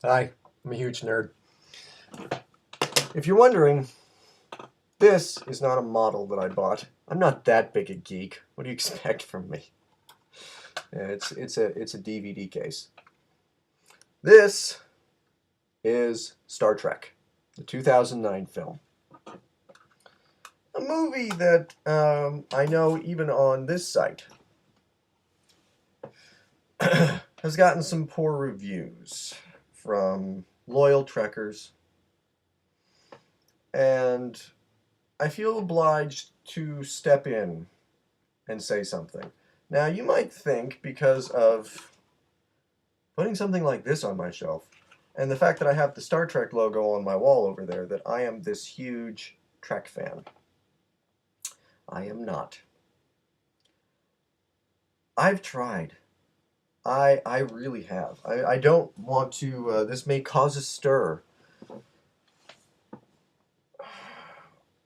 Hi, I'm a huge nerd. If you're wondering, this is not a model that I bought. I'm not that big a geek. What do you expect from me? Yeah, it's a DVD case. This is Star Trek, the 2009 film. A movie that I know even on this site has gotten some poor reviews from loyal Trekkers, and I feel obliged to step in and say something. Now, you might think because of putting something like this on my shelf and the fact that I have the Star Trek logo on my wall over there that I am this huge Trek fan. I am not. I've tried. I really have. I don't want to, this may cause a stir.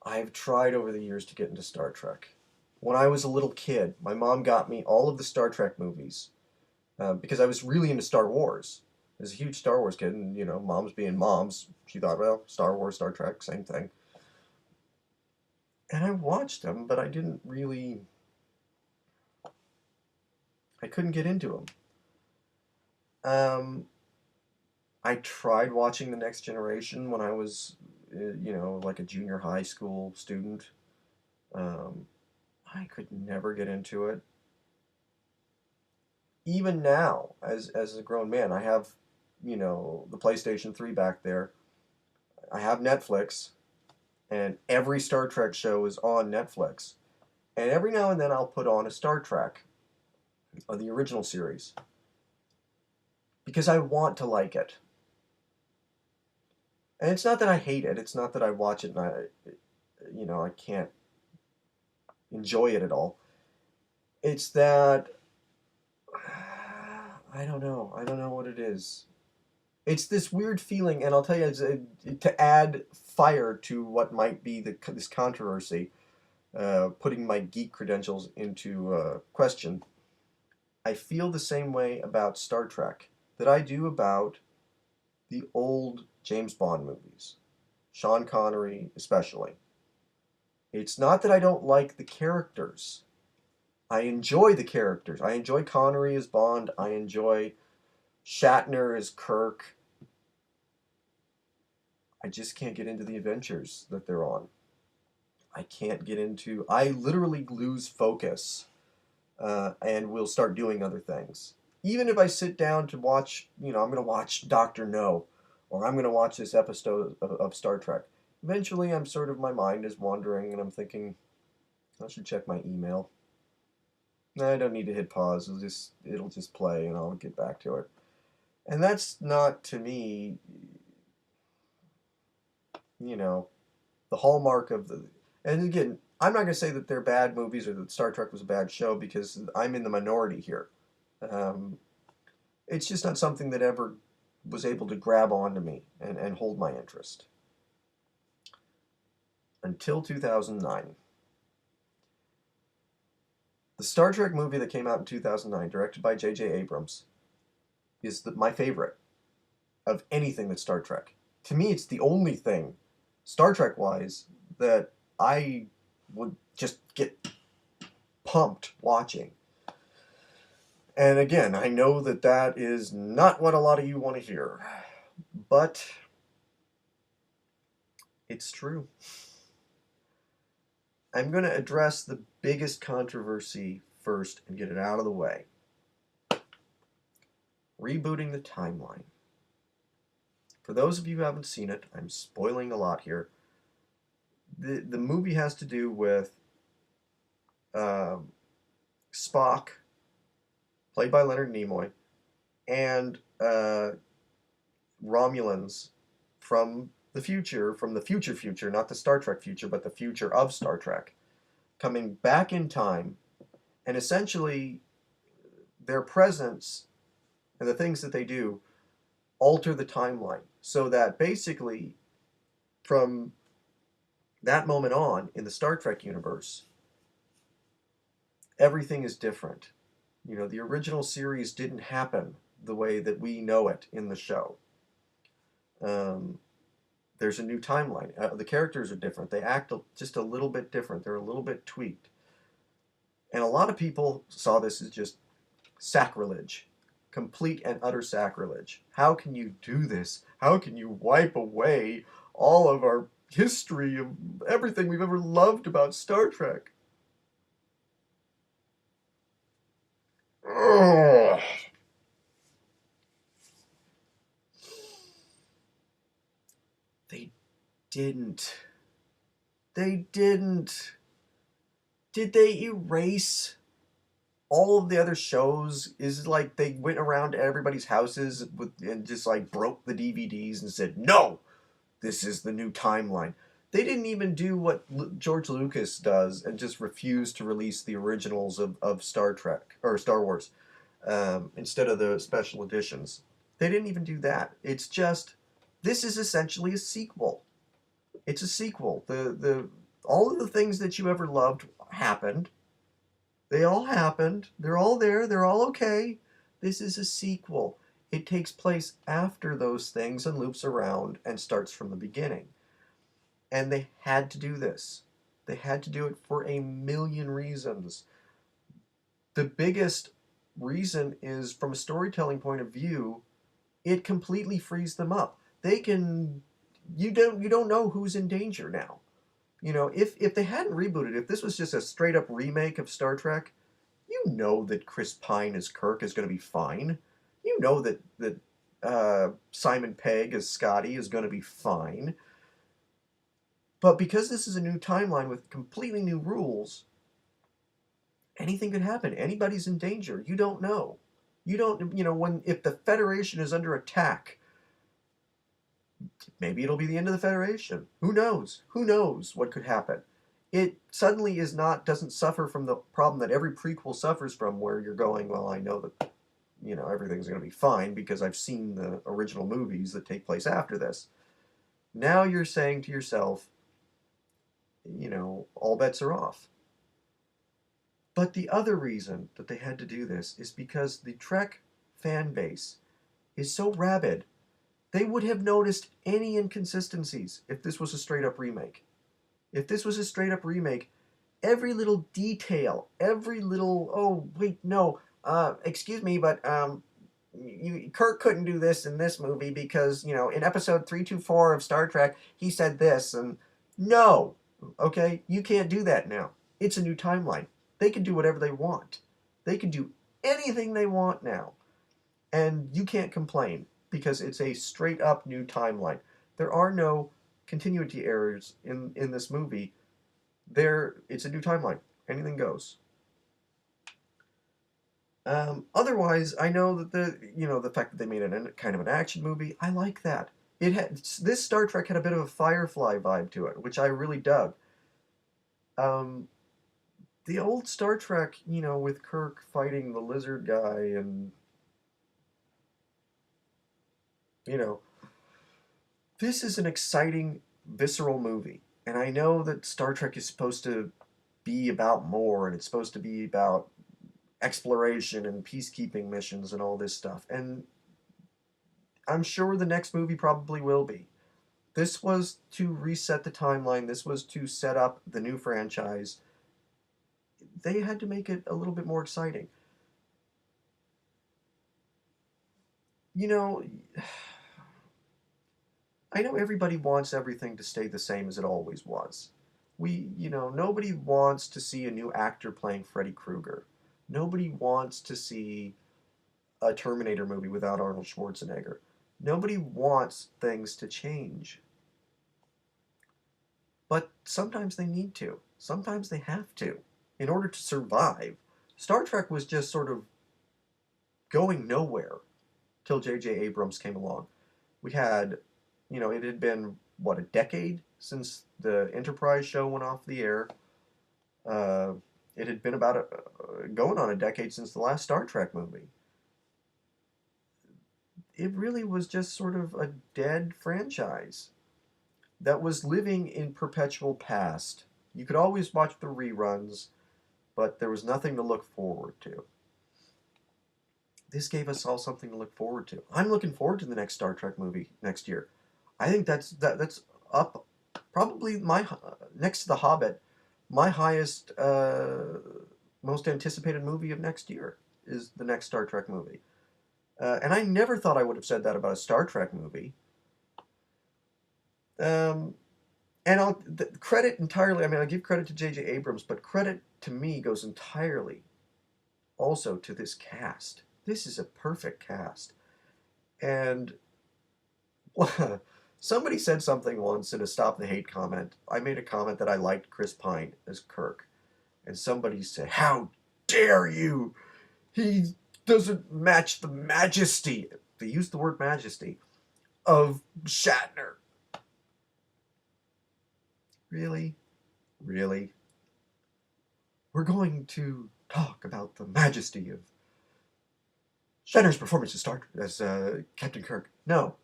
I've tried over the years to get into Star Trek. When I was a little kid, my mom got me all of the Star Trek movies because I was really into Star Wars. I was a huge Star Wars kid, and moms being moms, she thought, well, Star Wars, Star Trek, same thing. And I watched them, but I didn't really. I couldn't get into them. I tried watching The Next Generation when I was, like a junior high school student. Um, I could never get into it. Even now, as a grown man, I have, the PlayStation 3 back there. I have Netflix, and every Star Trek show is on Netflix. And every now and then I'll put on a Star Trek, or the original series, because I want to like it. And it's not that I hate it. It's not that I watch it and I can't enjoy it at all. It's that I don't know. I don't know what it is. It's this weird feeling, and I'll tell you, to add fire to what might be this controversy, putting my geek credentials into question. I feel the same way about Star Trek that I do about the old James Bond movies, Sean Connery especially. It's not that I don't like the characters. I enjoy the characters. I enjoy Connery as Bond. I enjoy Shatner as Kirk. I just can't get into the adventures that they're on. I can't get into. I literally lose focus and will start doing other things. Even if I sit down to watch, I'm going to watch Doctor No, or I'm going to watch this episode of Star Trek. Eventually, my mind is wandering, and I'm thinking, I should check my email. No, I don't need to hit pause. It'll just play, and I'll get back to it. And that's not, to me, the hallmark of the. And again, I'm not going to say that they're bad movies or that Star Trek was a bad show because I'm in the minority here. Um, it's just not something that ever was able to grab onto me and hold my interest. Until 2009. The Star Trek movie that came out in 2009, directed by J.J. Abrams, is my favorite of anything that's Star Trek. To me, it's the only thing, Star Trek-wise, that I would just get pumped watching. And again, I know that that is not what a lot of you want to hear, but it's true. I'm going to address the biggest controversy first and get it out of the way. Rebooting the timeline. For those of you who haven't seen it, I'm spoiling a lot here. The movie has to do with Spock, played by Leonard Nimoy, and Romulans from the future, not the Star Trek future, but the future of Star Trek, coming back in time, and essentially their presence and the things that they do alter the timeline so that basically from that moment on in the Star Trek universe, everything is different. You know, the original series didn't happen the way that we know it in the show. Um, there's a new timeline. The characters are different. They act just a little bit different. They're a little bit tweaked. And a lot of people saw this as just sacrilege, complete and utter sacrilege. How can you do this? How can you wipe away all of our history of everything we've ever loved about Star Trek? Ugh. They didn't. They didn't. Did they erase all of the other shows? Is it like they went around to everybody's houses and just like broke the DVDs and said, no, this is the new timeline? They didn't even do what George Lucas does and just refuse to release the originals of Star Trek or Star Wars instead of the special editions. They didn't even do that. It's just, this is essentially a sequel. It's a sequel. The all of the things that you ever loved happened. They all happened. They're all there. They're all okay. This is a sequel. It takes place after those things and loops around and starts from the beginning. And they had to do this. They had to do it for a million reasons. The biggest reason is from a storytelling point of view, it completely frees them up. They can you don't know who's in danger now. You know, if they hadn't rebooted, if this was just a straight up remake of Star Trek, you know that Chris Pine as Kirk is going to be fine. You know that Simon Pegg as Scotty is going to be fine. But because this is a new timeline with completely new rules, anything could happen. Anybody's in danger. You don't know. You don't, you know, if the Federation is under attack, maybe it'll be the end of the Federation. Who knows? Who knows what could happen? It suddenly doesn't suffer from the problem that every prequel suffers from, where you're going, well, I know that, you know, everything's going to be fine because I've seen the original movies that take place after this. Now you're saying to yourself, you know, all bets are off. But the other reason that they had to do this is because the Trek fan base is so rabid. They would have noticed any inconsistencies if this was a straight up remake. If this was a straight up remake, every little detail, every little, oh, wait, no, excuse me, but Kirk couldn't do this in this movie because, you know, in episode 324 of Star Trek, he said this, and no, okay, you can't do that now. It's a new timeline. They can do whatever they want. They can do anything they want now. And you can't complain because it's a straight up new timeline. There are no continuity errors in this movie. It's a new timeline. Anything goes. Otherwise, I know that the fact that they made it kind of an action movie, I like that. This Star Trek had a bit of a Firefly vibe to it, which I really dug. The old Star Trek, you know, with Kirk fighting the lizard guy and, you know, this is an exciting, visceral movie. And I know that Star Trek is supposed to be about more, and it's supposed to be about exploration and peacekeeping missions and all this stuff. And I'm sure the next movie probably will be. This was to reset the timeline. This was to set up the new franchise. They had to make it a little bit more exciting. You know, I know everybody wants everything to stay the same as it always was. Nobody wants to see a new actor playing Freddy Krueger. Nobody wants to see a Terminator movie without Arnold Schwarzenegger. Nobody wants things to change. But sometimes they need to. Sometimes they have to. In order to survive. Star Trek was just sort of going nowhere till J.J. Abrams came along. We had, it had been, what, a decade since the Enterprise show went off the air. It had been going on a decade since the last Star Trek movie. it really was just sort of a dead franchise that was living in perpetual past. You could always watch the reruns, but there was nothing to look forward to. This gave us all something to look forward to. I'm looking forward to the next Star Trek movie next year. I think that's up probably my next to The Hobbit, my highest most anticipated movie of next year is the next Star Trek movie. And I never thought I would have said that about a Star Trek movie. Um, and credit entirely. I mean, I give credit to J.J. Abrams, but credit to me goes entirely also to this cast. This is a perfect cast. And somebody said something once in a Stop the Hate comment. I made a comment that I liked Chris Pine as Kirk. And somebody said, "How dare you? He doesn't match the majesty." They used the word majesty of Shatner. Really? Really? We're going to talk about the majesty of Shatner's performance as Captain Kirk. No,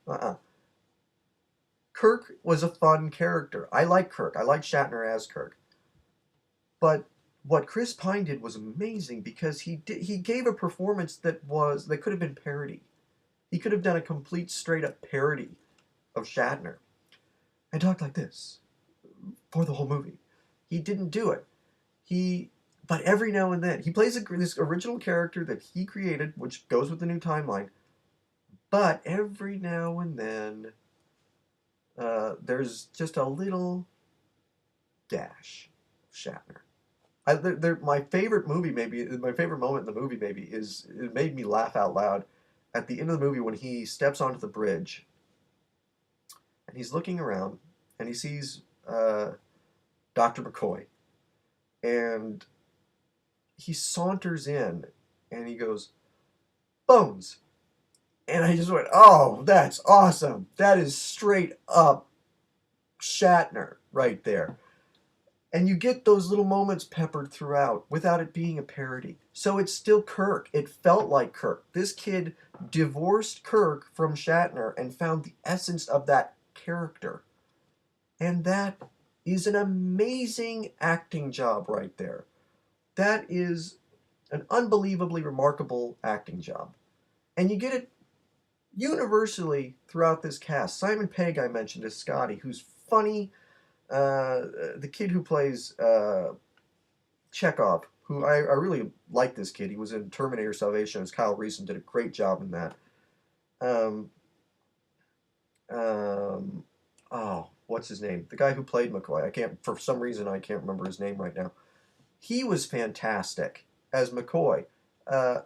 Kirk was a fun character. I like Kirk. I like Shatner as Kirk. But what Chris Pine did was amazing because he gave a performance that could have been parody. He could have done a complete straight up parody of Shatner and talked like this for the whole movie. He didn't do it. But every now and then he plays this original character that he created, which goes with the new timeline. But every now and then, there's just a little dash of Shatner. My favorite movie, maybe my favorite moment in the movie, maybe is it made me laugh out loud at the end of the movie when he steps onto the bridge and he's looking around and he sees Dr. McCoy and he saunters in and he goes, "Bones." And I just went, "Oh, that's awesome. That is straight up Shatner right there." And you get those little moments peppered throughout without it being a parody. So it's still Kirk. It felt like Kirk. This kid divorced Kirk from Shatner and found the essence of that character. And that is an amazing acting job right there. That is an unbelievably remarkable acting job. And you get it universally throughout this cast. Simon Pegg, I mentioned, as Scotty, who's funny. The kid who plays Chekhov, who I really like this kid. He was in Terminator Salvation as Kyle Reese and did a great job in that. What's his name? The guy who played McCoy. For some reason, I can't remember his name right now. He was fantastic as McCoy,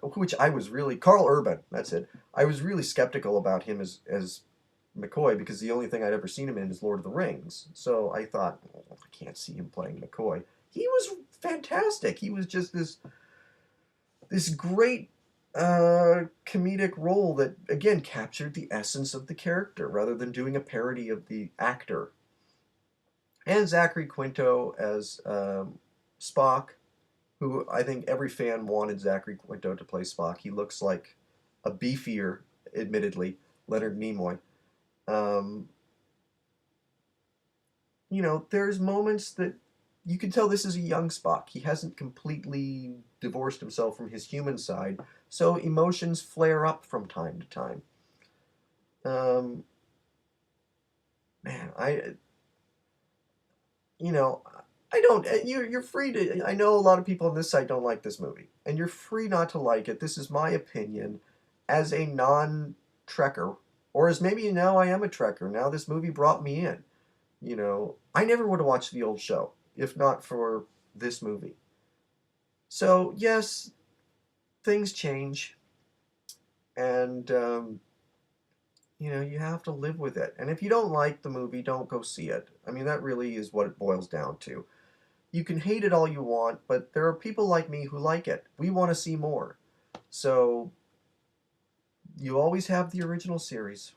which I was really, Carl Urban, that's it. I was really skeptical about him as McCoy because the only thing I'd ever seen him in is Lord of the Rings. So I thought, I can't see him playing McCoy. He was fantastic. He was just this great comedic role that, again, captured the essence of the character rather than doing a parody of the actor. And Zachary Quinto as Spock, who I think every fan wanted Zachary Quinto to play Spock. He looks like a beefier, admittedly, Leonard Nimoy. There's moments that you can tell this is a young Spock. He hasn't completely divorced himself from his human side, so emotions flare up from time to time. Man, I don't. You're free to. I know a lot of people on this site don't like this movie, and you're free not to like it. This is my opinion, as a non-Trekker, or as maybe now I am a Trekker. Now this movie brought me in. I never would have watched the old show if not for this movie. So yes, things change, and you have to live with it. And if you don't like the movie, don't go see it. I mean, that really is what it boils down to. You can hate it all you want, but there are people like me who like it. We want to see more. So you always have the original series.